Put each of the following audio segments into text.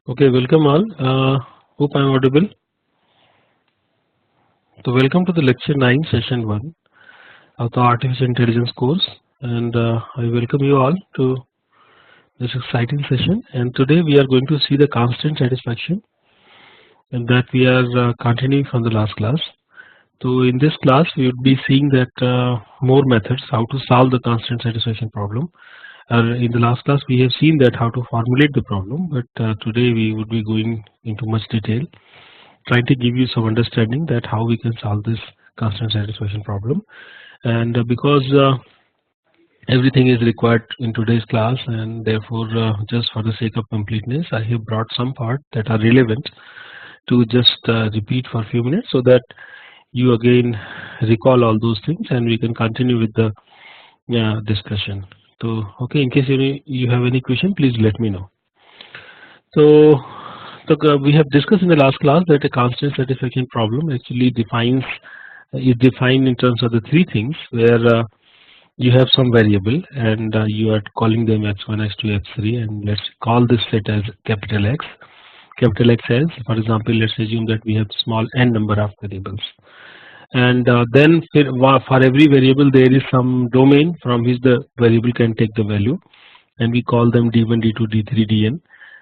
Okay, welcome all. Hope I'm audible. So, welcome to the lecture 9, session 1 of the Artificial Intelligence course, and I welcome you all to this exciting session. And today we are going to see the constant satisfaction, and that we are continuing from the last class. So, in this class, we would be seeing that more methods how to solve the constant satisfaction problem. In the last class, we have seen that how to formulate the problem, but today we would be going into much detail, trying to give you some understanding that how we can solve this constant satisfaction problem. And because everything is required in today's class, and therefore just for the sake of completeness, I have brought some part that are relevant to just repeat for a few minutes so that you again recall all those things and we can continue with the discussion. So okay, in case you have any question, please let me know. So we have discussed in the last class that a constant satisfaction problem actually is defined in terms of the three things where you have some variable and you are calling them x1, x2, x3, and let's call this set as capital X. Capital X as, for example, let's assume that we have small n number of variables, and then for every variable there is some domain from which the variable can take the value, and we call them d1, d2, d3, dn.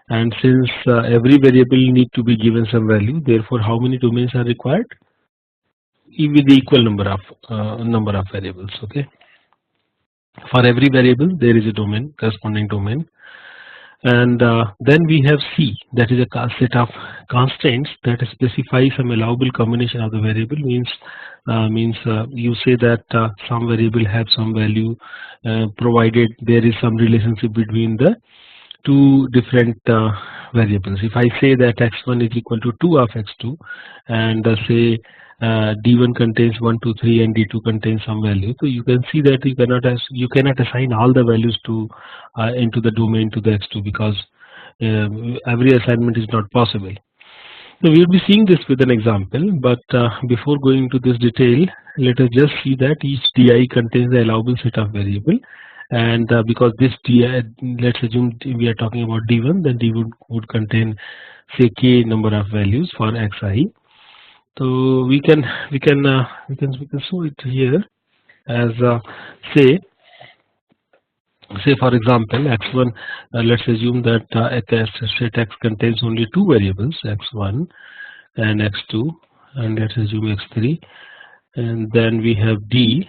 And since every variable need to be given some value, therefore how many domains are required? With the equal number of variables. Okay, for every variable there is a domain, corresponding domain, and then we have C, that is a set of constants that specify some allowable combination of the variable. Means you say that some variable have some value provided there is some relationship between the two different variables. If I say that x1 is equal to 2 of x2, and say d1 contains 1, 2, 3, and d2 contains some value, so you can see that you cannot assign all the values to into the domain to the x2, because every assignment is not possible. So we will be seeing this with an example, but before going into this detail, let us just see that each di contains the allowable set of variable, and because this di, let's assume we are talking about d1, then d1 would contain say k number of values for xi. So we can show it here as say for example x1, let's assume that set x contains only two variables, x1 and x2, and let's assume x3, and then we have d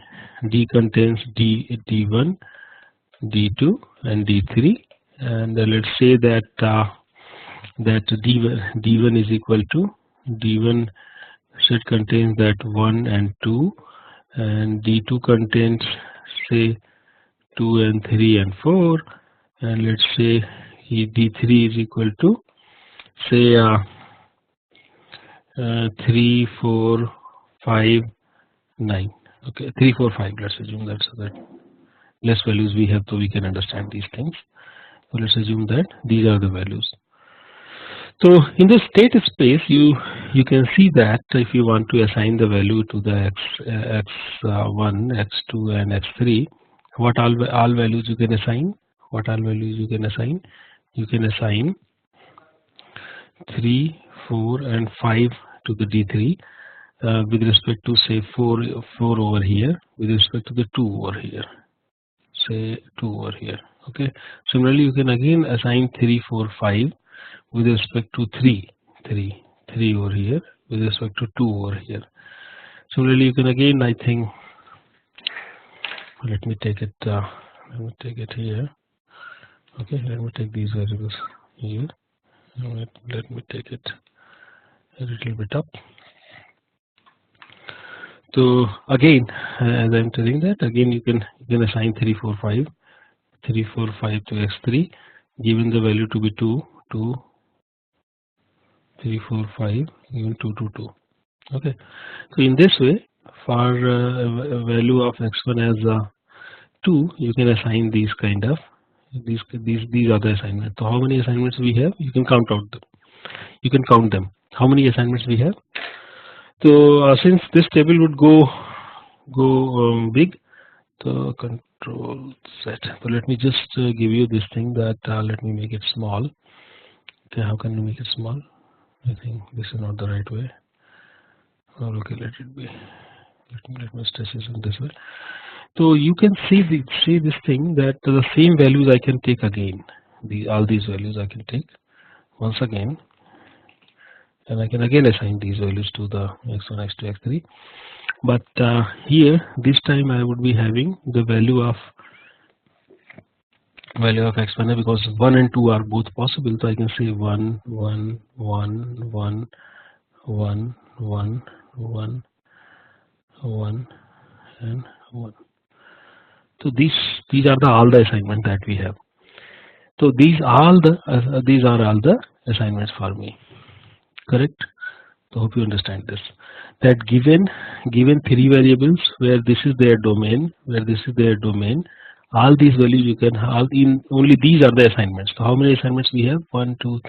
contains d1, d2, and d3, and let's say that that d1 is equal to d1 set contains that 1 and 2, and d2 contains say 2 and 3 and 4, and let's say d3 is equal to say 3, 4, 5, 9. Okay, 3, 4, 5. Let's assume that, so that less values we have, so we can understand these things. So let's assume that these are the values. So in the state space, you can see that if you want to assign the value to the x1, x2, and x3, what all values you can assign? What all values you can assign? You can assign 3, 4, and 5 to the d3 with respect to say 4 over here, with respect to the 2 over here, say 2 over here. Okay. Similarly, you can again assign 3, 4, 5 with respect to 3 over here, with respect to 2 over here. Similarly, you can again, I think, let me take it here. Okay, let me take these variables here. Let me take it a little bit up. So again, as I'm telling that, again you can assign 3, 4, 5 to x3, given the value to be 2, 3, 4, 5, even 2, 2, 2. Okay, so in this way, for value of x1 as 2, you can assign these kind of these are the assignments. So how many assignments we have? You can count out them. You can count them. How many assignments we have? So since this table would go big, so Control Z. So let me just give you this thing that let me make it small. Okay, how can we make it small? I think this is not the right way. Oh, okay, let it be. Let me stretch it in this way. So you can see this thing that the same values I can take again. All these values I can take once again, and I can again assign these values to the x1, x2, x3. But here this time I would be having the value of x1 because 1 and 2 are both possible. So I can say 1, 1, 1, 1, 1, 1, 1, 1, and 1. So these are all the assignments that we have. So these are all the assignments for me. Correct? So hope you understand this. That given 3 variables where this is their domain, all these values you can only these are the assignments. So how many assignments we have? 1, 2,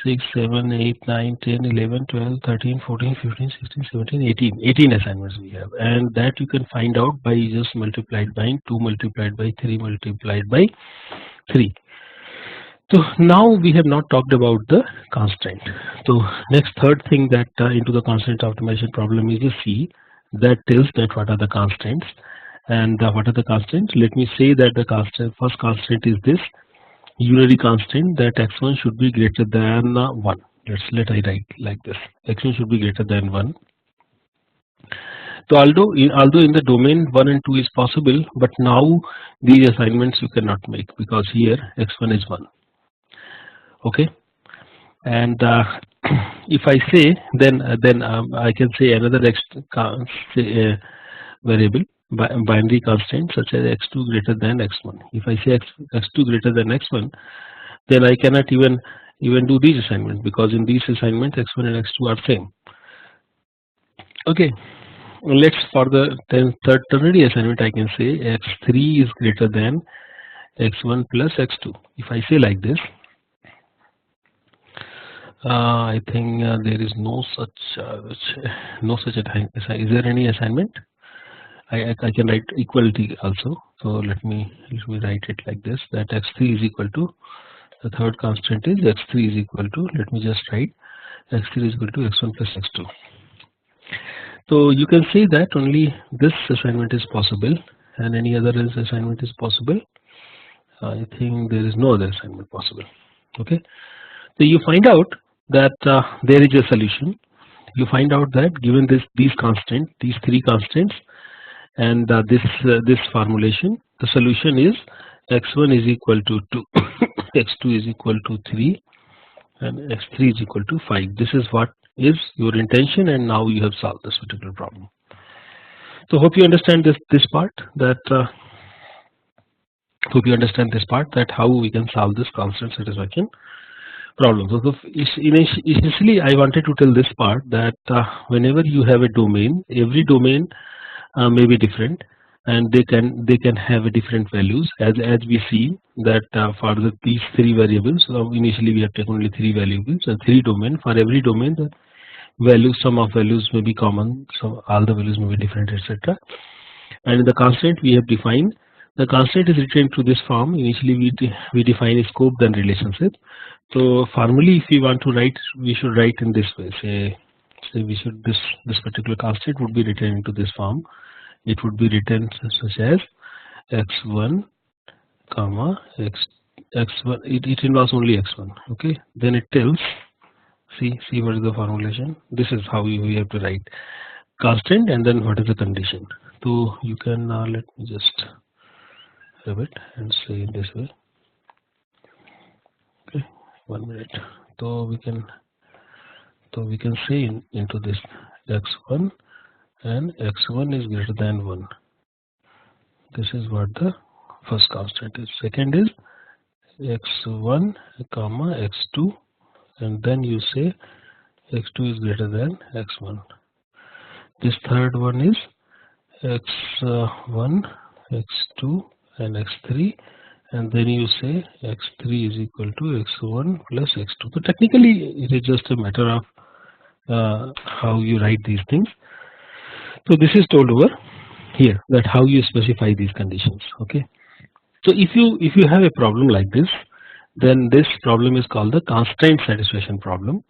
6, 7, 8, 9, 10, 11, 12, 13, 14, 15, 16, 17, 18. 18 assignments we have, and that you can find out by just multiplied by 2 multiplied by 3 multiplied by 3. So now we have not talked about the constraint. So next third thing that into the constraint optimization problem is the C that tells that what are the constraints and what are the constraints. Let me say that the first constraint is this unary constraint that x1 should be greater than 1. Let I write like this: x1 should be greater than 1. So although in the domain 1 and 2 is possible, but now these assignments you cannot make because here x1 is 1. Okay, and if I say then I can say another variable binary constraint such as x2 greater than x1. If I say x2 greater than x1, then I cannot even do these assignments because in these assignments x1 and x2 are same. Okay, let's for the third ternary assignment I can say x3 is greater than x1 plus x2. If I say like this, I think there is no such assignment. Is there any assignment? I can write equality also. So let me write it like this: that x3 is equal to, the third constant is x3 is equal to, let me just write x3 is equal to x1 plus x2. So you can see that only this assignment is possible and any other assignment is possible. I think there is no other assignment possible. Okay, so you find out that there is a solution. You find out that given these constraints, these 3 constraints, and this formulation, the solution is x1 is equal to 2, x2 is equal to 3, and x3 is equal to 5. This is what is your intention, and now you have solved this particular problem. So hope you understand this part, that how we can solve this constraint satisfaction problem. So initially I wanted to tell this part that whenever you have a domain, every domain may be different, and they can have a different values as we see that for these 3 variables. Initially we have taken only 3 variables and 3 domain. For every domain the values, sum of values may be common, so all the values may be different, etc. And the constant we have defined, the constant is written to this form. Initially we define a scope then relationship. So formally if we want to write, we should write in this way. Say we should this particular constant would be written into this form. It would be written such as x1 comma x1. It involves only x1. Okay, then it tells, see what is the formulation. This is how we have to write constant and then what is the condition. So you can let me just have it and say in this way. Okay, 1 minute. So we can say into this x1 and x1 is greater than 1. This is what the first constant is. Second is x1 comma x2, and then you say x2 is greater than x1. This third one is x1, x2 and x3, and then you say x3 is equal to x1 plus x2. So technically it is just a matter of how you write these things. So this is told over here, that how you specify these conditions. Okay, so if you have a problem like this, then this problem is called the constraint satisfaction problem.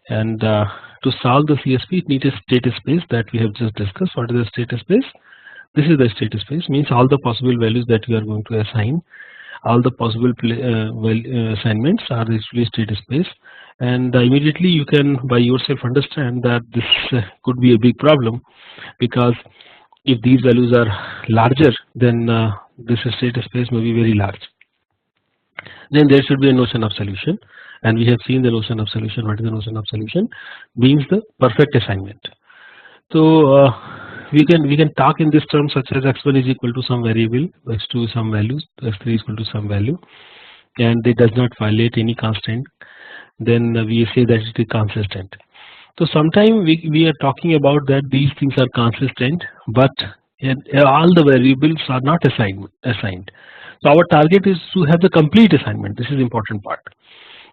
And to solve the CSP, it needs a state space that we have just discussed. What is the state space? This is the state space, means all the possible values that we are going to assign, all the possible assignments are actually state space. And immediately you can by yourself understand that this could be a big problem, because if these values are larger, then this state space may be very large. Then there should be a notion of solution, and we have seen the notion of solution. What is the notion of solution? Means the perfect assignment. So we can talk in this term such as x1 is equal to some variable, x2 is some values, x3 is equal to some value, and it does not violate any constant. Then we say that it is consistent. So sometimes we are talking about that these things are consistent, but all the variables are not assigned. So our target is to have the complete assignment. This is the important part.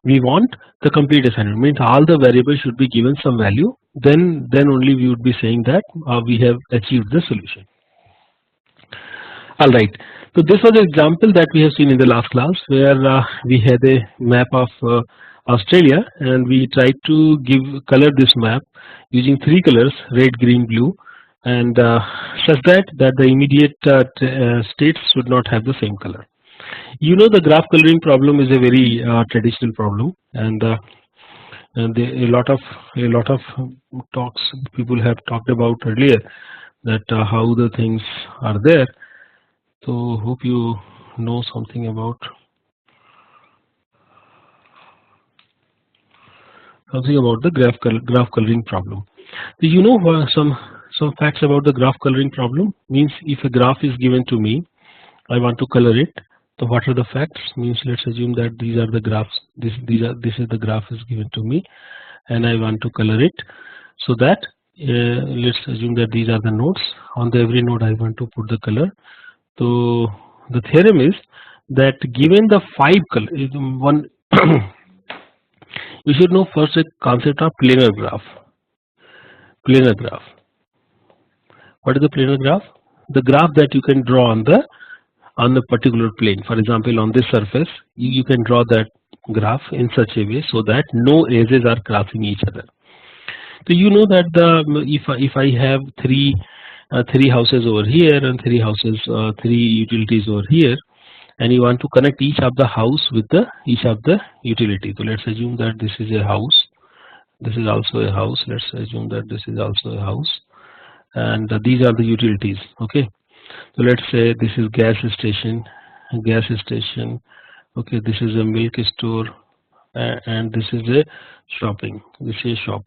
We want the complete assignment, means all the variables should be given some value. Then only we would be saying that we have achieved the solution. All right. So this was an example that we have seen in the last class, where we had a map of Australia, and we tried to color this map using 3 colors: red, green, blue, and such that the immediate states should not have the same color. You know, the graph coloring problem is a very traditional problem, and a lot of talks people have talked about earlier, that how the things are there. So hope you know something about the graph coloring problem. So you know some facts about the graph coloring problem. Means if a graph is given to me, I want to color it. So what are the facts? Means let's assume that these are the graphs. This is the graph is given to me, and I want to color it. So that let's assume that these are the nodes. On every node I want to put the color. So the theorem is that given the 5 color, one you should know first the concept of planar graph. Planar graph. What is the planar graph? The graph that you can draw on the particular plane. For example, on this surface, you can draw that graph in such a way so that no edges are crossing each other. So you know that if I have three houses over here and three utilities over here, and you want to connect each of the house with each of the utility. So let's assume that this is a house, this is also a house. Let's assume that this is also a house, and these are the utilities. Okay, so let's say this is gas station. Okay, this is a milk store, and this is a shopping. This is a shop,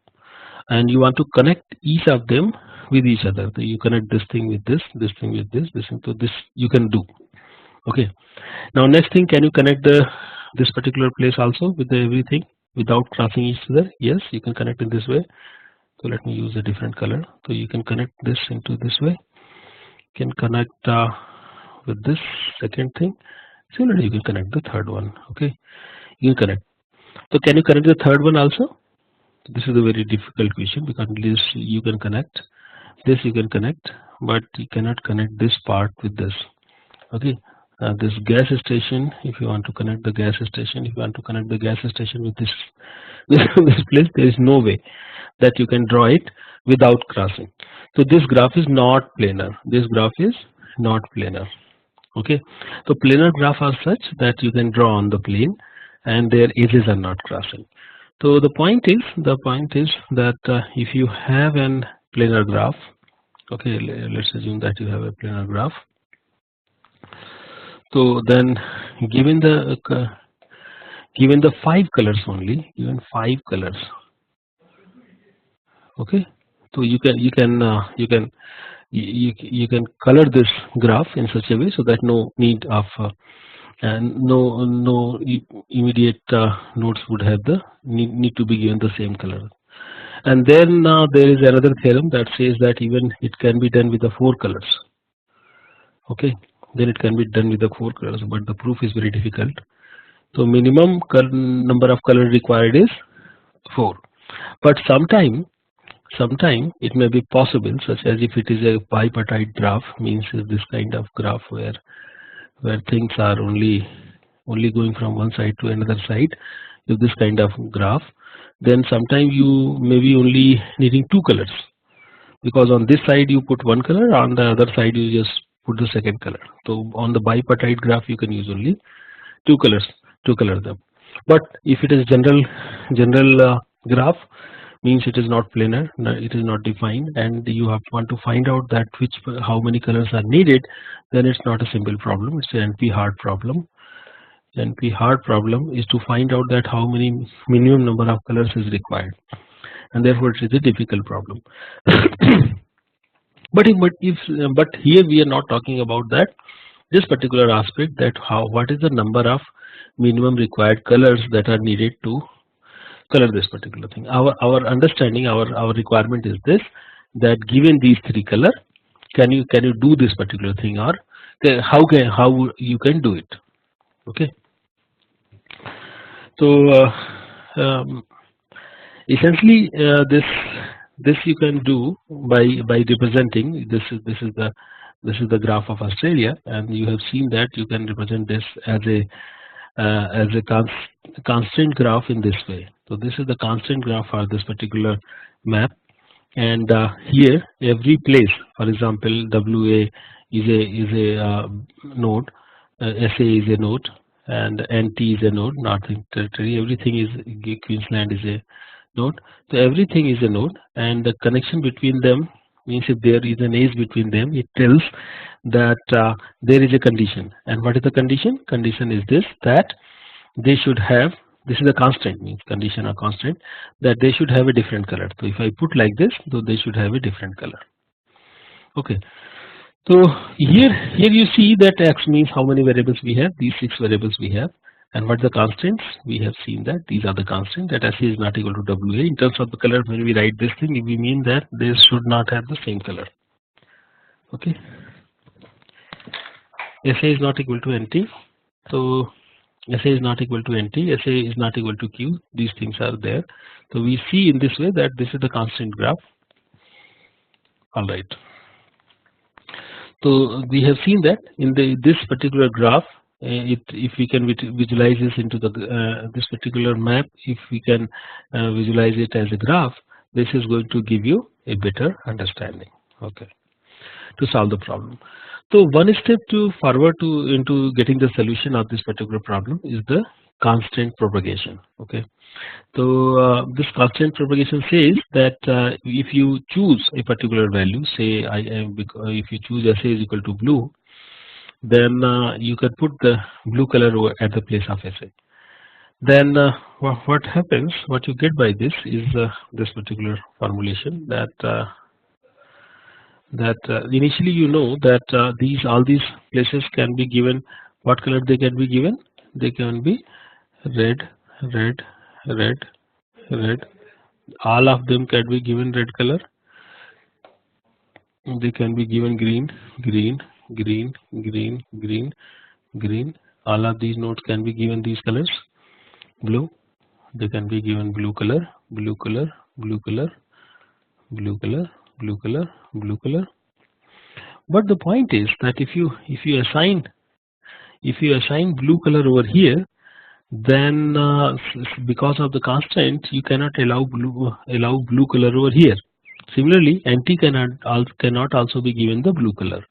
and you want to connect each of them with each other. So you connect this thing with this thing with this thing. So this you can do. Okay. Now next thing, can you connect this particular place also with everything without crossing each other? Yes, you can connect in this way. So let me use a different color. So you can connect this into this way. You can connect with this second thing. Similarly, you can connect the third one. Okay, you can connect. So can you connect the third one also? This is a very difficult question, because this you can connect, this you can connect, but you cannot connect this part with this. Okay. This gas station, if you want to connect the gas station, with this this place, there is no way that you can draw it without crossing. So this graph is not planar. Okay. So planar graph are such that you can draw on the plane and their edges are not crossing. So the point is that if you have an planar graph, okay, let's assume that you have a planar graph. So then, given the 5 colors only, okay. So you can color this graph in such a way so that no need of no immediate nodes would have the need to be given the same color. And then there is another theorem that says that even it can be done with the 4 colors. Okay. Then it can be done with the 4 colors, but the proof is very difficult. So minimum number of colors required is 4. But sometime it may be possible, such as if it is a bipartite graph, means this kind of graph where things are only only going from one side to another side with this kind of graph, then sometimes you may be only needing two colors, because on this side you put one color, on the other side you just put the second color. So on the bipartite graph you can use only two colors to color them. But if it is general graph, means it is not planar, it is not defined, and you want to find out that how many colors are needed, then it's not a simple problem, it's an NP hard problem. NP hard problem is to find out that how many minimum number of colors is required, and therefore it is a difficult problem. but here we are not talking about that, this particular aspect, that what is the number of minimum required colors that are needed to color this particular thing. Our understanding, our requirement is this, that given these three color, can you do this particular thing, or how you can do it. Okay. So essentially this you can do by representing this is the graph of Australia, and you have seen that you can represent this as a constant graph in this way. So this is the constant graph for this particular map, and here every place, for example, WA is a node, SA is a node, and NT is a node, Northern Territory, everything is, Queensland is a node. So everything is a node, and the connection between them means if there is an edge between them, it tells that there is a condition. And what is the condition? Condition is this, that they should have, this is a constant, means condition or constant, that they should have a different color. So if I put like this, so they should have a different color. Okay. So here you see that X means how many variables we have, these 6 variables we have, and what the constants, we have seen that these are the constants, that SA is not equal to WA. In terms of the color, when we write this thing, we mean that they should not have the same color. Okay. SA is not equal to NT, so SA is not equal to NT, SA is not equal to Q, these things are there. So we see in this way that this is the constant graph. Alright. So we have seen that in this particular graph, if we can visualize this into the this particular map, if we can visualize it as a graph, this is going to give you a better understanding. Okay, to solve the problem. So one step forward into getting the solution of this particular problem is the constant propagation. Okay, so this constant propagation says that if you choose a particular value, say if you choose SA is equal to blue, then you can put the blue color at the place of SA. Then what happens, what you get by this is this particular formulation, that initially you know that all these places can be given, what color they can be given? They can be red, red, red, red. All of them can be given red color. They can be given green, green, green, green, green, green. All of these nodes can be given these colors. Blue, they can be given blue color, blue color, blue color, blue color, blue color, blue color. But the point is that if you assign blue color over here, then because of the constant, you cannot allow blue color over here. Similarly, NT cannot also be given the blue color,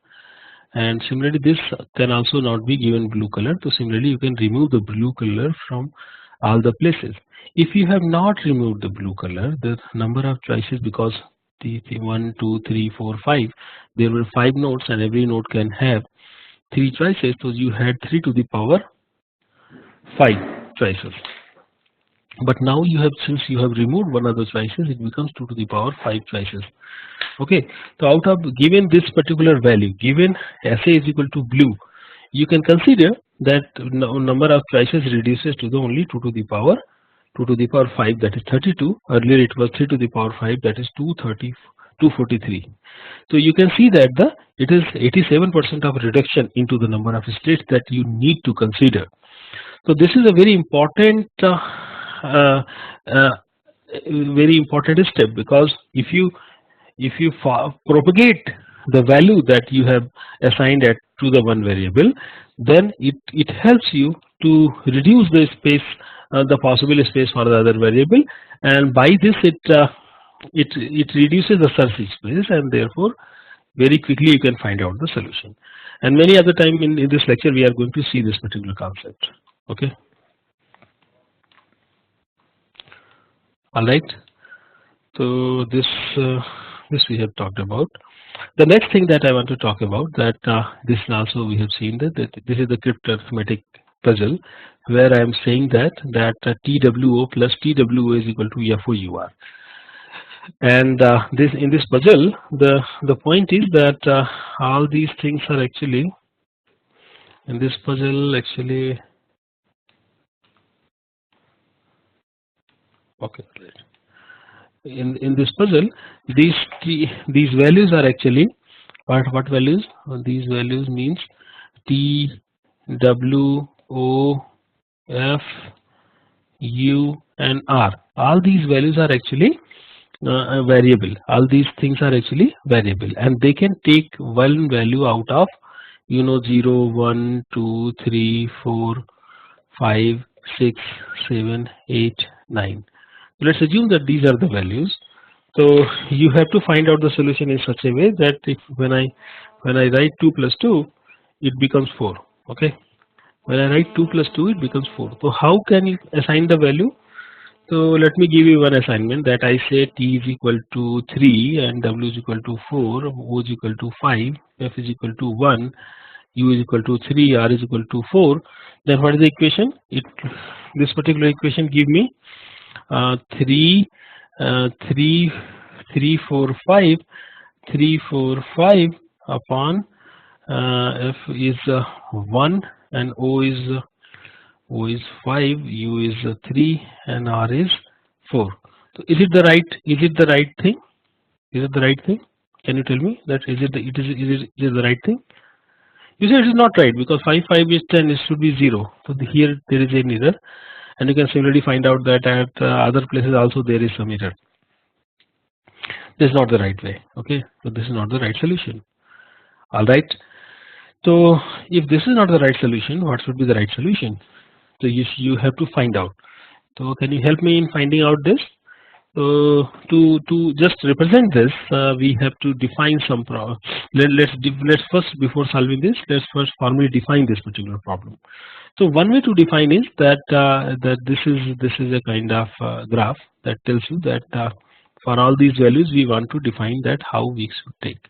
and similarly this can also not be given blue color. So similarly, you can remove the blue color from all the places. If you have not removed the blue color, the number of choices, because the 1, 2, 3, 4, 5, there were 5 nodes, and every node can have 3 choices. So you had 3 to the power 5 choices. But now since you have removed one of the choices, it becomes 2 to the power 5 choices. Okay. So out of given this particular value, given SA is equal to blue, you can consider that number of choices reduces to the only 2 to the power 5, that is 32. Earlier it was 3 to the power 5, that is 243. So you can see that it is 87% of reduction into the number of states that you need to consider. So this is a very important step, because if you propagate the value that you have assigned to the one variable, then it helps you to reduce the space, the possible space for the other variable, and by this it reduces the search space, and therefore very quickly you can find out the solution. And many other time in this lecture we are going to see this particular concept. Okay. All right. So this we have talked about. The next thing that I want to talk about, that this also we have seen that this is the cryptarithmetic puzzle, where I am saying that TWO plus TWO is equal to FOUR. And this in this puzzle, the point is that all these things are actually in this puzzle actually. Okay. In this puzzle, these values are actually what values? These values means T, W, O, F, U, and R. All these values are actually a variable. All these things are actually variable, and they can take one value out of 0, 1, 2, 3, 4, 5, 6, 7, 8, 9. Let's assume that these are the values. So you have to find out the solution in such a way that if when I write 2 plus 2, it becomes 4. Okay. When I write 2 plus 2, it becomes 4. So how can you assign the value? So let me give you one assignment, that I say T is equal to 3 and W is equal to 4, O is equal to 5, F is equal to 1, U is equal to 3, R is equal to 4. Then what is the equation? This particular equation give me 3, 4, 5, 3, 4, 5 upon F is 1 and O is 5, U is 3, and R is 4. So is it the right thing? Is it the right thing? Can you tell me that is it the right thing? You say it is not right, because 5 is 10. It should be 0. So here there is an error, and you can similarly find out that at other places also there is some error. This is not the right way. Okay, so this is not the right solution. All right. So if this is not the right solution, what should be the right solution? So you have to find out. So can you help me in finding out this? So to just represent this, we have to define some problem. Let's first, before solving this, let's first formally define this particular problem. So one way to define is that that this is a kind of graph that tells you that for all these values we want to define that how we should take.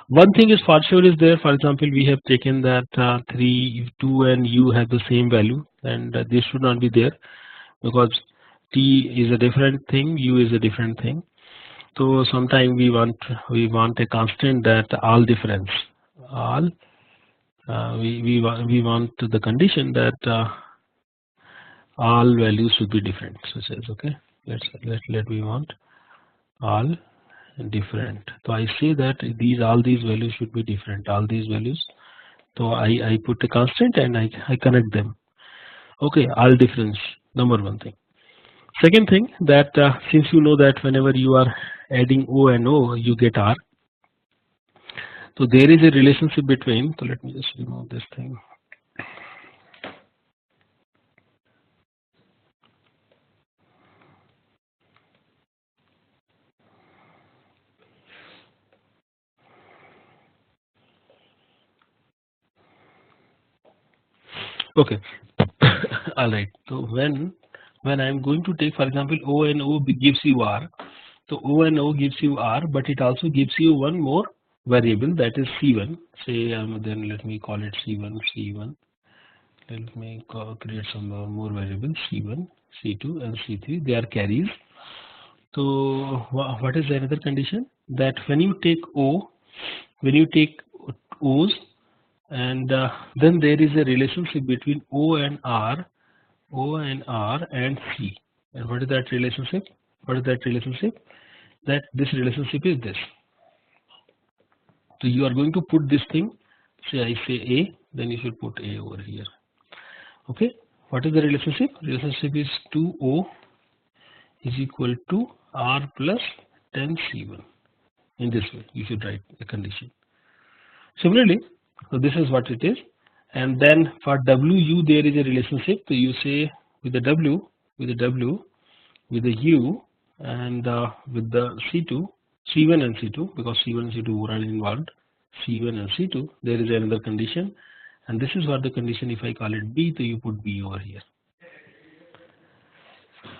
One thing is for sure is there. For example, we have taken that 3, 2, and U have the same value, and this should not be there, because T is a different thing, U is a different thing. So sometime we want a constant that all difference, all we want the condition that all values should be different. So it says, okay, let we want all different. So I say that all these values should be different, all these values. So I put a constant and I connect them. Okay, all difference, number one thing. Second thing, that since you know that whenever you are adding O and O, you get R. So there is a relationship between. So let me just remove this thing. Okay. All right. So when I am going to take, for example, O and O gives you R. So O and O gives you R, but it also gives you one more variable, that is C1. Say then let me call it C1, C1. Let me create some more variables, C1, C2, and C3. They are carries. So what is another condition? That when you take O's, and then there is a relationship between O and R and C. And what is that relationship? That this relationship is this. So you are going to put this thing. Say I say A, then you should put A over here. Okay. What is the relationship? Relationship is 2O is equal to R plus 10 C1. In this way, you should write a condition. Similarly, so this is what it is. and then for WU there is a relationship. So you say with the W, with the W, with the U, and with the C2, C1 and C2, because C1 and C2 were involved, C1 and C2, there is another condition, and this is what the condition. If I call it B, so you put B over here.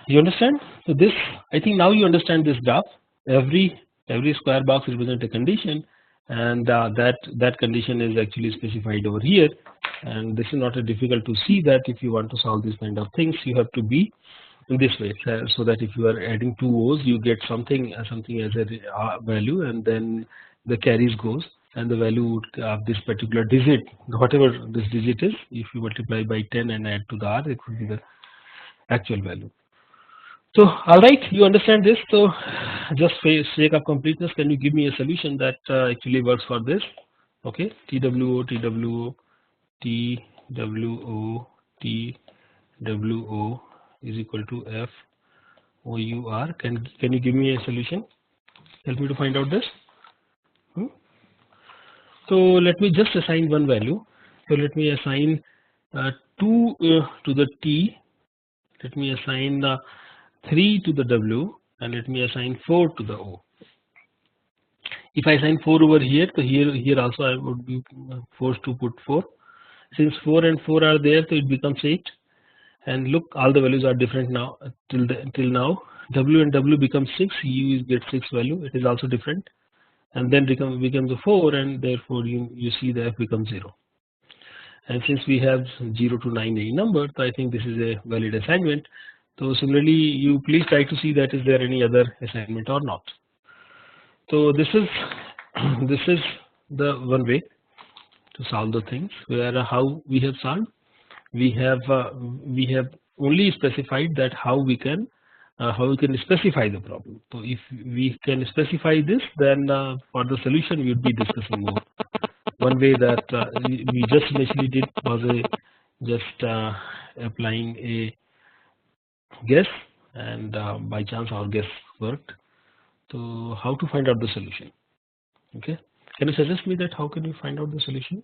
You understand? So this, I think now you understand this graph. Every square box represents a condition, and that condition is actually specified over here. And this is not a difficult to see that if you want to solve these kind of things, you have to be in this way, so that if you are adding two O's, you get something as a value, and then the carries goes, and the value of this particular digit, whatever this digit is, if you multiply by 10 and add to the R, it will be the actual value. So, all right, you understand this. So, just for sake of completeness, can you give me a solution that actually works for this? Okay, TWO, TWO, TWO, TWO is equal to FOUR. Can you give me a solution? Help me to find out this. So let me just assign one value. So let me assign 2 to the T. Let me assign 3 to the W, and let me assign 4 to the O. If I assign 4 over here, so here also I would be forced to put 4. Since 4 and 4 are there, so it becomes 8. And look, all the values are different now till now. W and W becomes 6. U gets 6 value. It is also different, and then becomes a 4, and therefore you see the F becomes 0. And since we have 0 to 9 any number, so I think this is a valid assignment. So similarly, you please try to see that is there any other assignment or not. So this is the one way to solve the things. Where how we have solved, we have only specified that how we can specify the problem. So if we can specify this, then for the solution we would be discussing more. One way that we just initially did was just applying a guess, and by chance our guess worked. So how to find out the solution? Okay, can you suggest me that how can you find out the solution?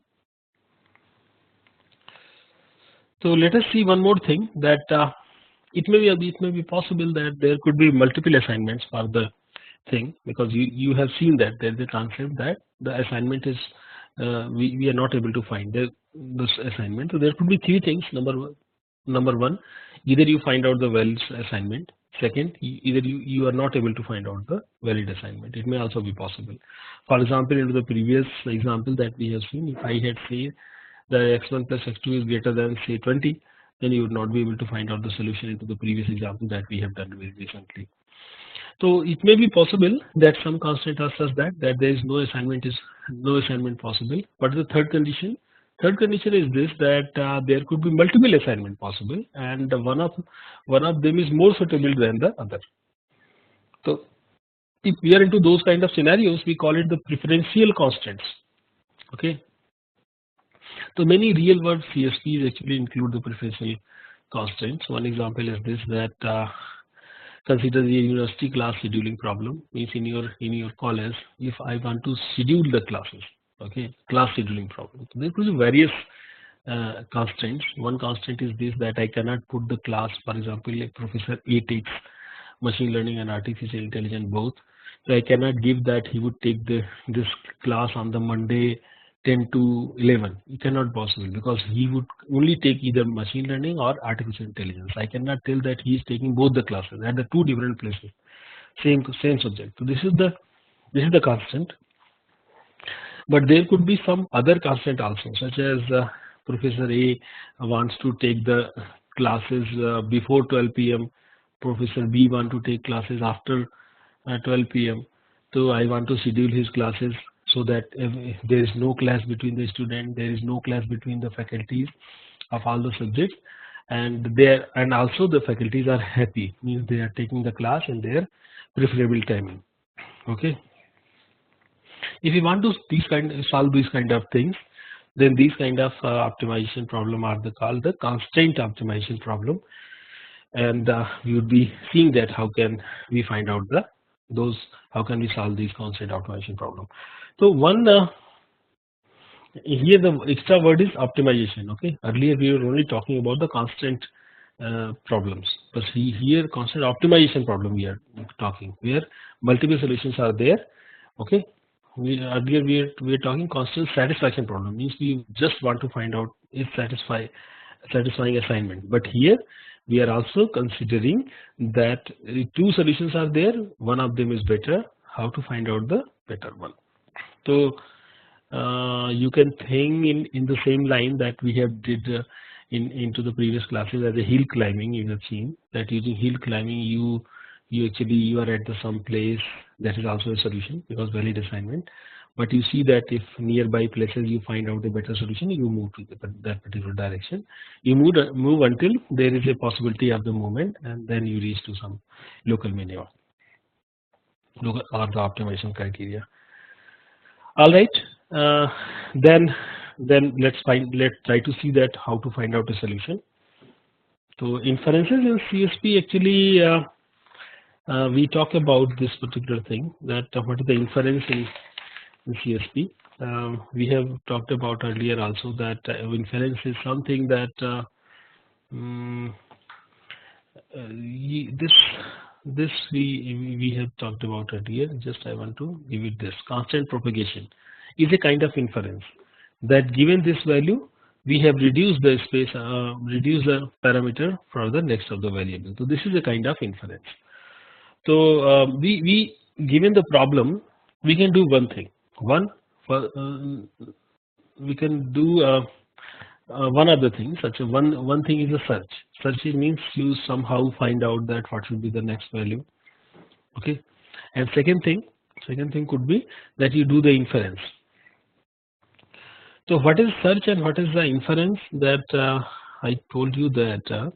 So let us see one more thing, that it may be possible that there could be multiple assignments for the thing, because you have seen that there is a concept that the assignment is we are not able to find this assignment. So there could be three things. Number one, either you find out the valid assignment. Second, either you are not able to find out the valid assignment. It may also be possible. For example, into the previous example that we have seen, if I had said the x1 plus x2 is greater than say 20, then you would not be able to find out the solution into the previous example that we have done very recently. So it may be possible that some constant are such that there is no assignment possible. But the third condition is this, that there could be multiple assignment possible, and one of them is more suitable than the other. So if we are into those kind of scenarios, we call it the preferential constants. Okay. So many real world CSPs actually include the preferential constants. One example is this, that consider the university class scheduling problem. Means in your college, if I want to schedule the classes, okay, class scheduling problem. So there could be various constants. One constant is this, that I cannot put the class, for example, like Professor A takes machine learning and artificial intelligence both. So I cannot give that he would take this class on the Monday 10 to 11. It cannot possible, because he would only take either machine learning or artificial intelligence. I cannot tell that he is taking both the classes at the two different places, same subject. So this is the constant. But there could be some other constant also, such as Professor A wants to take the classes before 12 p.m. Professor B wants to take classes after 12 p.m. So I want to schedule his classes so that there is no clash between the student, there is no clash between the faculties of all the subjects, and also the faculties are happy, means they are taking the class in their preferable timing. Okay. If you want to solve these kind of things, then these kind of optimization problem are called the constraint optimization problem, and we would be seeing that how can we find out how can we solve these constraint optimization problem. So one Here the extra word is optimization. Okay, earlier we were only talking about the constant problems, but here constant optimization problem we are talking, where multiple solutions are there. Okay, earlier we are talking constant satisfaction problem, means we just want to find out is satisfying assignment, but here we are also considering that two solutions are there, one of them is better, how to find out the better one. So you can think in the same line that we have did into the previous classes as a hill climbing. You have seen that using hill climbing you actually you are at the some place, that is also a solution because valid assignment, but you see that if nearby places you find out a better solution, you move to that particular direction. You move until there is a possibility of the movement, and then you reach to some local minimum, local or the optimization criteria. All right, uh, then let's try to see that how to find out a solution. So inferences in CSP actually we talk about this particular thing, that what is the inference in CSP. We have talked about earlier also that inference is something that um, this we have talked about earlier. Just I want to give it this. Constant propagation is a kind of inference that given this value we have reduced the space, reduced the parameter for the next of the variable. So this is a kind of inference. So we given the problem, we can do one thing. We can do one other thing. Such a one thing is a search. Search means you somehow find out that what should be the next value. Okay, and second thing could be that you do the inference. So what is search and what is the inference? That I told you that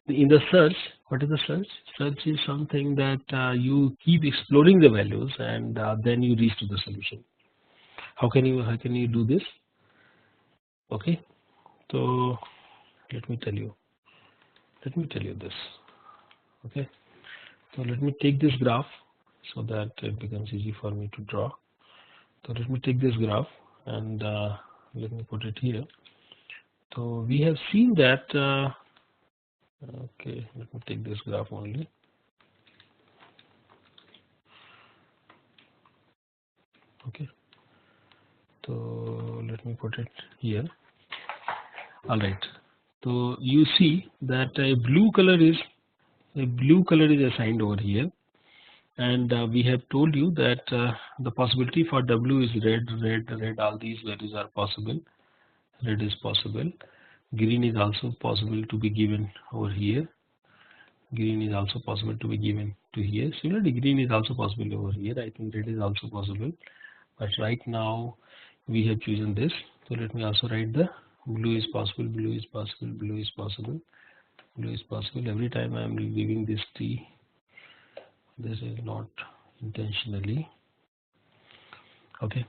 in the search, what is the search? Search is something that you keep exploring the values and then you reach to the solution. How can you do this? Okay, so let me tell you this. Okay, so let me take this graph so that it becomes easy for me to draw. So let me take this graph and let me put it here. So we have seen that okay, let me take this graph only. Okay, so let me put it here. All right, so you see that a blue color is assigned over here, and we have told you that the possibility for W is red. All these values are possible. Red is possible. Green is also possible to be given over here. Green is also possible to be given to here. Similarly, green is also possible over here. I think red is also possible, but right now we have chosen this. So let me also write the blue is possible. Blue is possible. Blue is possible. Blue is possible. Every time I am leaving this T, this is not intentionally. Okay.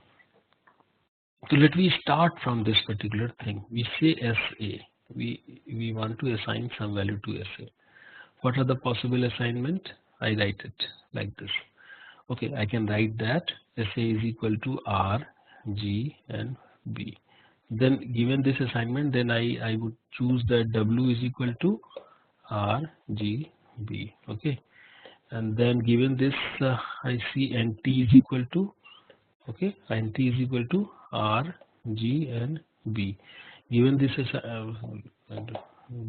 So let me start from this particular thing. We say SA. We want to assign some value to SA. What are the possible assignment? I write it like this. Okay, I can write that SA is equal to R, G, and B. Then given this assignment, then I would choose that W is equal to R, G, B. Okay, and then given this I see NT is equal to, okay, NT is equal to R, G, and B. Given this is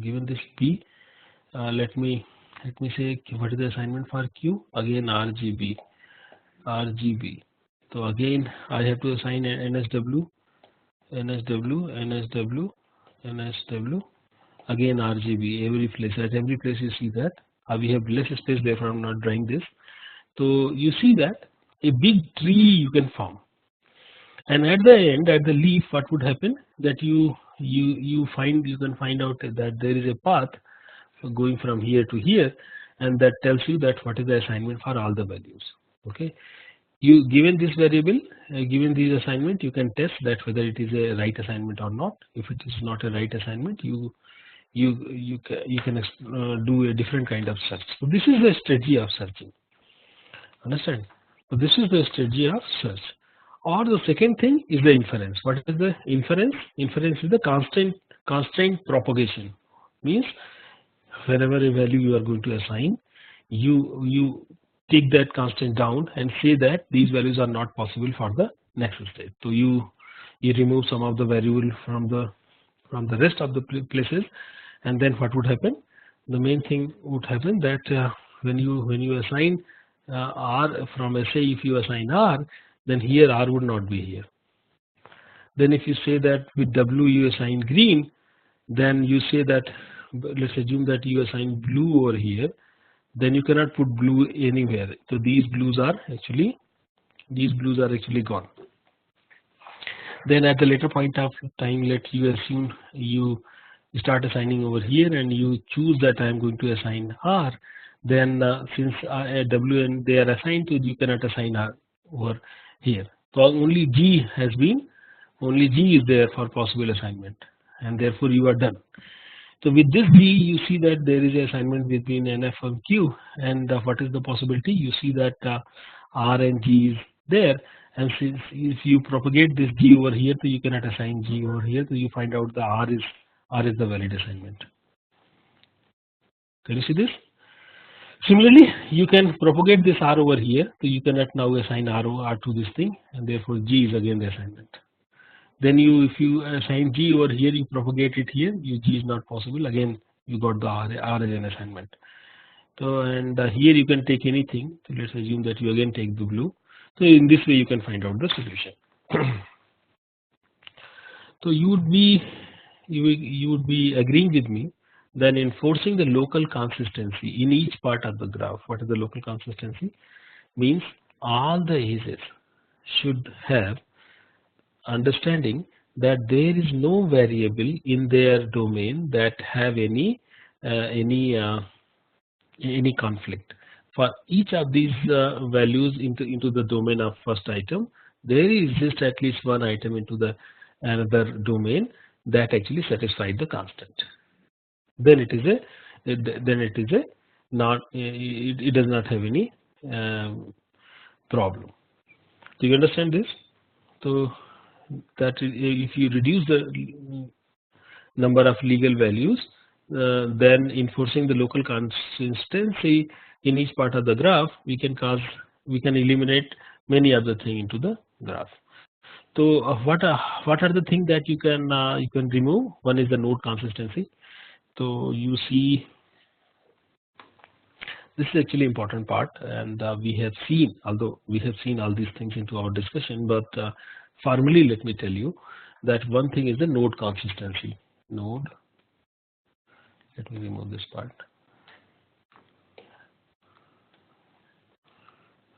given this P, let me say what is the assignment for Q? Again RGB. So again I have to assign NSW, again RGB. Every place, at every place you see that we have less space, therefore I'm not drawing this. So you see that a big tree you can form, and at the end, at the leaf, what would happen? That you can find out that there is a path going from here to here, and that tells you that what is the assignment for all the values. Okay, you given this variable, given this assignment, you can test that whether it is a right assignment or not. If it is not a right assignment, you can do a different kind of search. So this is the strategy of searching. Understand? So this is the strategy of search. Or the second thing is the inference. What is the inference? Inference is the constraint propagation. Means whenever a value you are going to assign, you take that constant down and say that these values are not possible for the next state. So you remove some of the variable from the rest of the places, and then what would happen? The main thing would happen that when you assign r from SA, if you assign r, then here r would not be here. Then if you say that with W you assign green, then you say that, let's assume that you assign blue over here, then you cannot put blue anywhere. So these blues are actually gone. Then at the later point of time, let you assume you start assigning over here and you choose that I am going to assign R. Then since W and they are assigned to, you cannot assign R over here. So only G is there for possible assignment, and therefore you are done. So with this G, you see that there is an assignment between NF and Q, and what is the possibility? You see that R and G is there, and since if you propagate this G over here, so you cannot assign G over here, so you find out the R is the valid assignment. Can you see this? Similarly, you can propagate this R over here, so you cannot now assign R to this thing, and therefore G is again the assignment. Then if you assign G over here, you propagate it here, G is not possible, again you got the R as an assignment. So and here you can take anything, so let's assume that you again take the blue. So in this way you can find out the solution. So you would be agreeing with me that enforcing the local consistency in each part of the graph. What is the local consistency? Means all the edges should have understanding that there is no variable in their domain that have any conflict. For each of these values into the domain of first item, there is just at least one item into the another domain that actually satisfies the constant. Then it does not have any problem. Do you understand this? So that if you reduce the number of legal values, then enforcing the local consistency in each part of the graph, we can eliminate many other things into the graph. So what are the things that you can remove? One is the node consistency. So you see, this is actually important part, and we have seen all these things into our discussion, but formally let me tell you that one thing is the node consistency. Let me remove this part.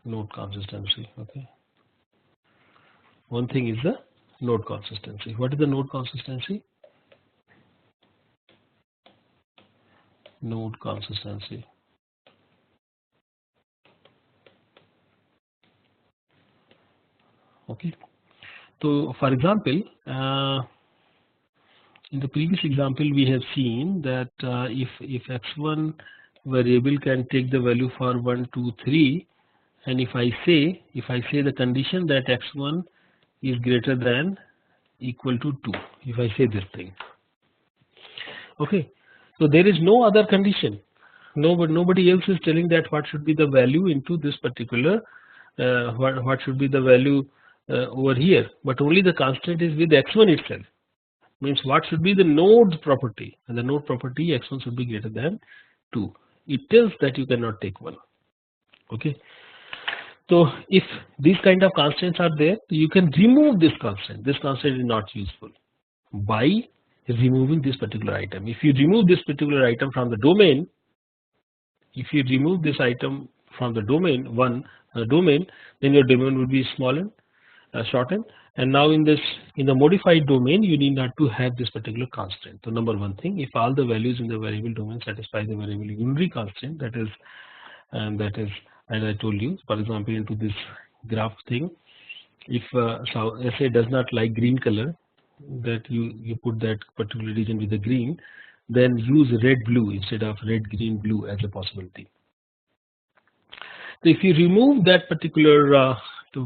Node consistency. Okay. One thing is the node consistency. What is the node consistency? Node consistency. Okay. So for example, in the previous example we have seen that if x1 variable can take the value for 1, 2, 3, and if I say the condition that x1 is greater than equal to 2, if I say this thing, okay, so there is no other condition. Nobody else is telling that what should be the value into this particular what should be the value over here, but only the constant is with x1 itself. Means what should be the node property, and the node property x1 should be greater than 2. It tells that you cannot take 1. Okay. So if these kind of constants are there, you can remove this constant. This constant is not useful by removing this particular item. If you remove this particular item from the domain, then your domain will be smaller, shortened, and now in the modified domain you need not to have this particular constant. So number one thing, if all the values in the variable domain satisfy the variable unary constant, that is as I told you, for example, into this graph thing, if SA does not like green color, that you put that particular region with the green, then use red blue instead of red green blue as a possibility. So if you remove that particular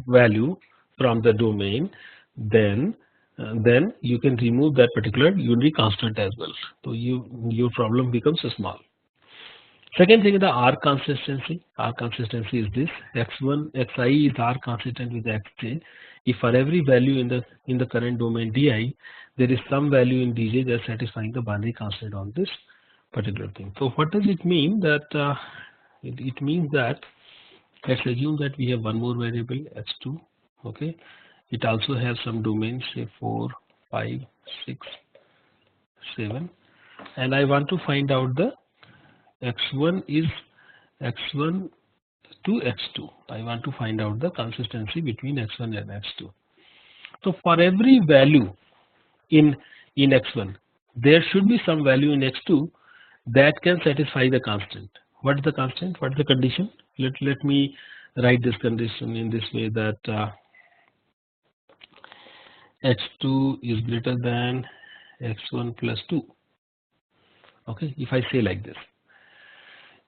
value from the domain, then you can remove that particular unary constant as well. So your problem becomes small. Second thing is the R consistency. R consistency is this: x1 xi is R consistent with xj. If for every value in the current domain di, there is some value in dj that is satisfying the binary constant on this particular thing. So what does it mean? That it means that, let's assume that we have one more variable x2. Okay, it also has some domains, say 4, 5, 6, 7, and I want to find out the x1 is x1 to x2. I want to find out the consistency between x1 and x2. So for every value in x1, there should be some value in x2 that can satisfy the constant. What is the constant? What is the condition? Let me write this condition in this way, that x2 is greater than x1 plus 2. Okay, if I say like this.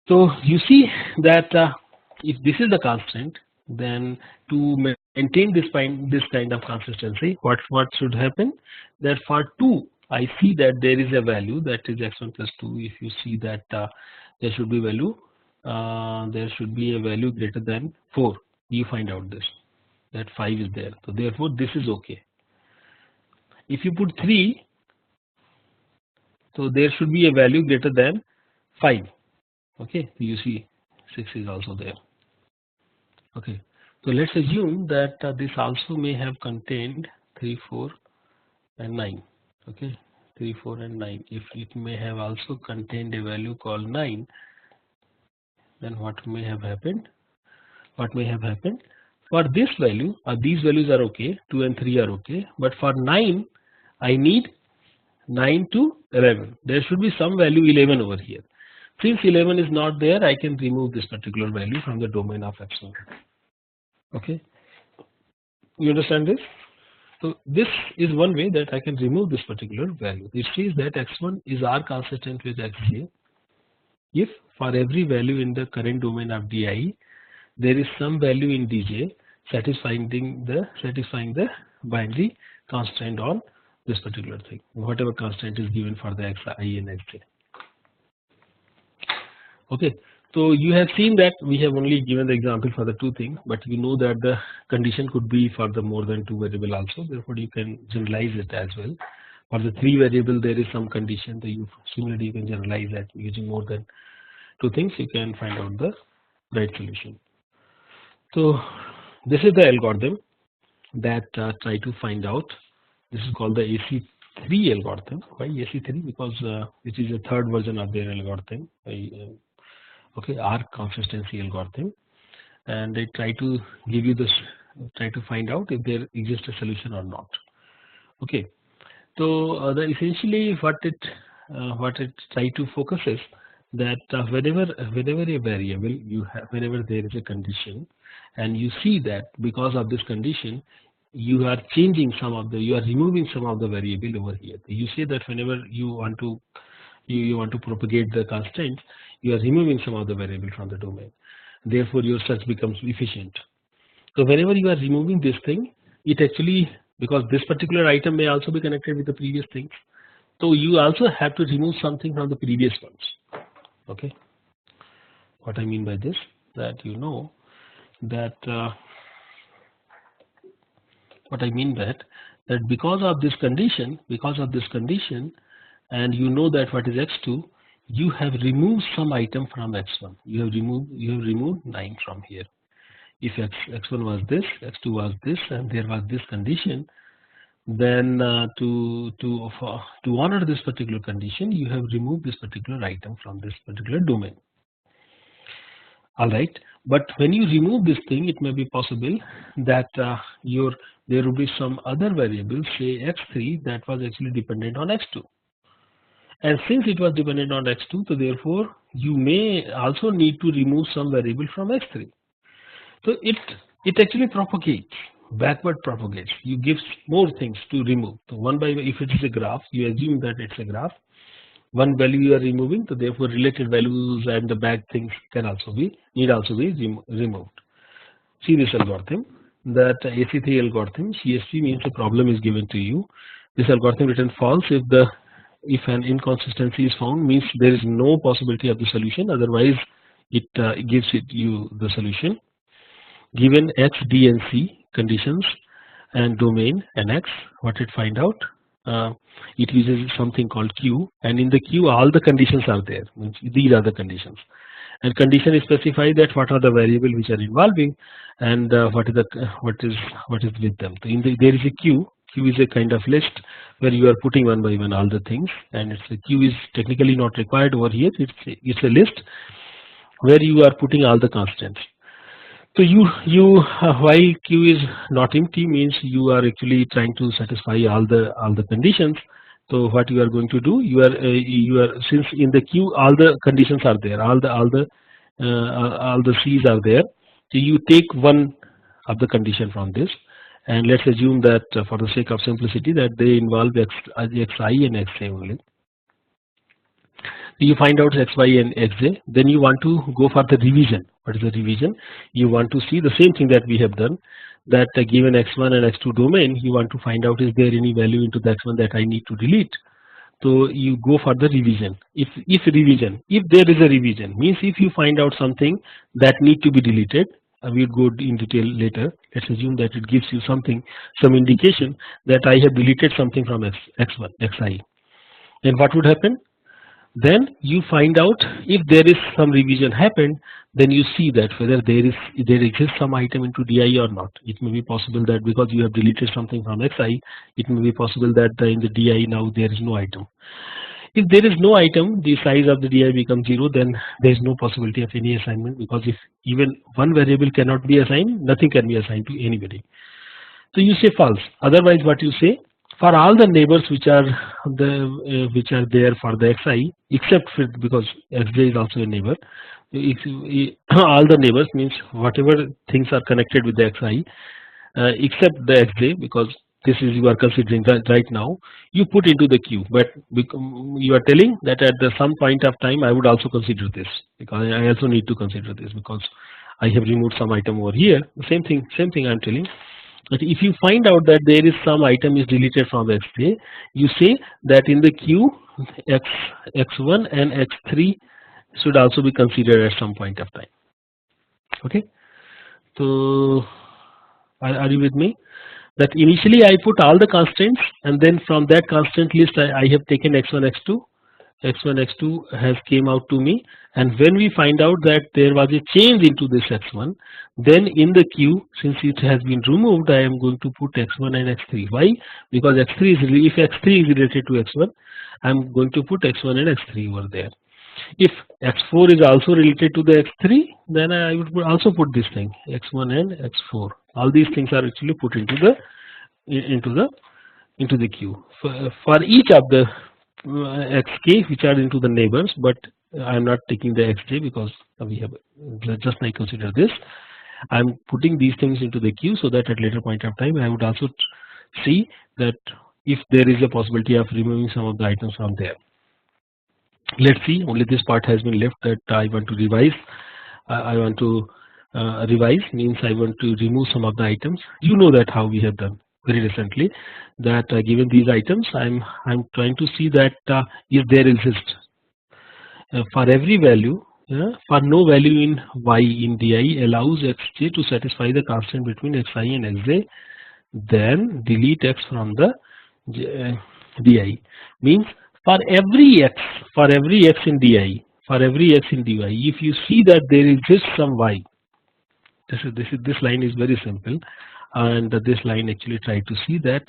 So you see that if this is the constant, then to maintain this kind of consistency, what should happen? That for 2, I see that there is a value that is x1 plus 2. If you see that there should be a value greater than 4. You find out this, that 5 is there. So therefore this is okay. If you put 3, so there should be a value greater than 5. Okay, you see 6 is also there. Okay, so let's assume that this also may have contained 3, 4 and 9. Okay, 3, 4 and 9. If it may have also contained a value called 9, then what may have happened? What may have happened? For this value, these values are okay, 2 and 3 are okay, but for 9, I need 9 to 11. There should be some value 11 over here. Since 11 is not there, I can remove this particular value from the domain of x1. Okay, you understand this? So this is one way that I can remove this particular value. It says that x1 is R consistent with xj if for every value in the current domain of di, there is some value in dj satisfying the binary constant on this particular thing, whatever constant is given for the xi and xj. Okay, so you have seen that we have only given the example for the 2 things, but you know that the condition could be for the more than 2 variable also. Therefore, you can generalize it as well. For the 3 variable, there is some condition. So similarly, you can generalize that using more than 2 things. You can find out the right solution. So this is the algorithm that try to find out. This is called the AC3 algorithm. Why AC3? Because it is a third version of their algorithm. Okay, R consistency algorithm, and they try to give you this, try to find out if there exists a solution or not. Okay, so essentially what it try to focus is that whenever a variable you have, whenever there is a condition, and you see that because of this condition you are changing you are removing some of the variable over here. You say that whenever you want to propagate the constant, you are removing some of the variable from the domain. Therefore, your search becomes efficient. So whenever you are removing this thing, it actually, because this particular item may also be connected with the previous things, so you also have to remove something from the previous ones. Okay. What I mean by this, that you know that what I mean that because of this condition, and you know that what is x2, you have removed some item from x1. You have removed 9 from here. If x1 was this, x2 was this, and there was this condition, then to honor this particular condition, you have removed this particular item from this particular domain. All right, but when you remove this thing, it may be possible that there will be some other variable, say x3, that was actually dependent on x2. And since it was dependent on x2, so therefore you may also need to remove some variable from x3. So it actually propagates, backward propagates. You give more things to remove. So one by, if it is a graph, you assume that it's a graph. One value you are removing, so therefore related values and the back things can also be removed. See this algorithm. that AC3 algorithm, CSP means a problem is given to you. This algorithm returns false if an inconsistency is found, means there is no possibility of the solution, otherwise it gives you the solution. Given X, D and C conditions and domain and X, what it find out? It uses something called Q, and in the Q all the conditions are there, means these are the conditions, and condition is specify that what are the variable which are involving, and what is with them. So there is a queue. Queue is a kind of list where you are putting one by one all the things, and it's a queue is technically not required over here. It's a list where you are putting all the constants. So why queue is not empty means you are actually trying to satisfy all the conditions. So what you are going to do, you are since in the queue all the conditions are there, all the C's are there. So you take one of the condition from this, and let's assume that for the sake of simplicity that they involve xi and xj only. You find out xy and xj, then you want to go for the revision. What is the revision? You want to see the same thing that we have done, that given x1 and x2 domain, you want to find out is there any value into the x1 that I need to delete. So you go for the revision. If there is a revision, means if you find out something that need to be deleted, we'll go in detail later. Let's assume that it gives you something, some indication that I have deleted something from x1, xi. Then what would happen? Then you find out if there is some revision happened, then you see that whether there exists some item into di or not. It may be possible that because you have deleted something from xi, it may be possible that in the di now there is no item. If there is no item, the size of the di becomes 0, then there is no possibility of any assignment, because if even one variable cannot be assigned, nothing can be assigned to anybody. So you say false. Otherwise, what you say? For all the neighbors which are there for the xi, except for, because xj is also a neighbor, all the neighbors means whatever things are connected with the xi, except the xj, because this is you are considering right now, you put into the queue. But you are telling that at some point of time I would also consider this, because I also need to consider this because I have removed some item over here. Same thing I am telling. But if you find out that there is some item is deleted from xj, you say that in the queue x1 and x3 should also be considered at some point of time. Okay, so are you with me? That initially I put all the constants, and then from that constant list I have taken x1, x2. x1, x2 has came out to me, and when we find out that there was a change into this x1, then in the queue, since it has been removed, I am going to put x1 and x3. Why? Because x3 is, if x3 is related to x1, I am going to put x1 and x3 over there. If x4 is also related to the x3, then I would also put this thing x1 and x4. All these things are actually put into the queue for each of the xk which are into the neighbors, but I am not taking the xj because we have just I consider this. I am putting these things into the queue so that at later point of time I would also see that if there is a possibility of removing some of the items from there. Let's see, only this part has been left that I want to revise. I want to revise means I want to remove some of the items. You know that how we have done very recently, that given these items, I'm trying to see that if there exists for every value, for no value in y in di allows xj to satisfy the constant between xi and xj, then delete x from the di. Means for every x in di, if you see that there exists some y, this line is very simple, and this line actually try to see that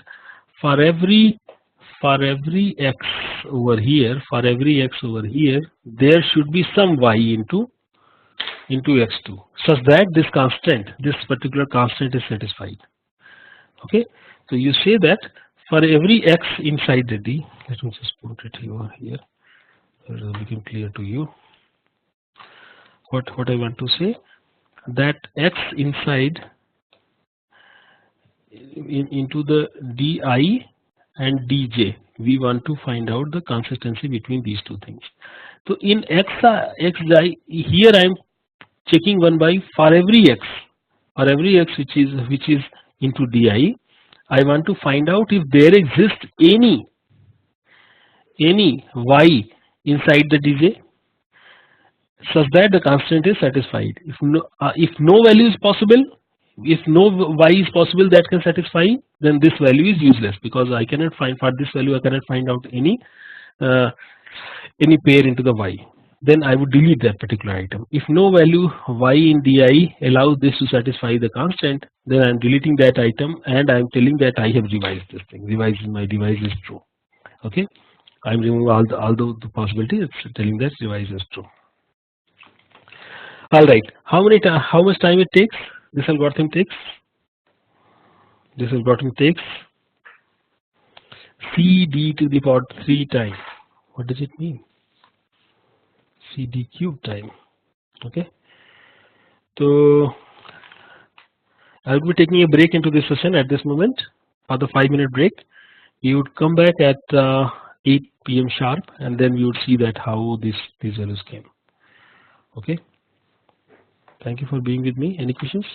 for every x over here, there should be some y into x2, such that this particular constant is satisfied. Okay, so you say that for every x inside the D, let me just put it over here so it will become clear to you. What I want to say, that x inside into the di and dj, we want to find out the consistency between these two things. So in xi here I am checking one by for every x or every x which is into di, I want to find out if there exists any y inside the dj such that the constant is satisfied. If no value is possible, if no y is possible that can satisfy, then this value is useless, because I cannot find, for this value I cannot find out uh, any pair into the y. Then I would delete that particular item. If no value y in di allows this to satisfy the constant, then I am deleting that item and I am telling that I have revised this thing. Revised my device is true. Okay, I am removing all the possibilities. It's telling that revise is true. All right. How much time it takes? This algorithm takes. This algorithm takes CD to the power 3 time. What does it mean? CD cube time. Okay. So I will be taking a break into this session at this moment. For the 5-minute break, we would come back at 8 p.m. sharp, and then we would see that how these values came. Okay. Thank you for being with me. Any questions?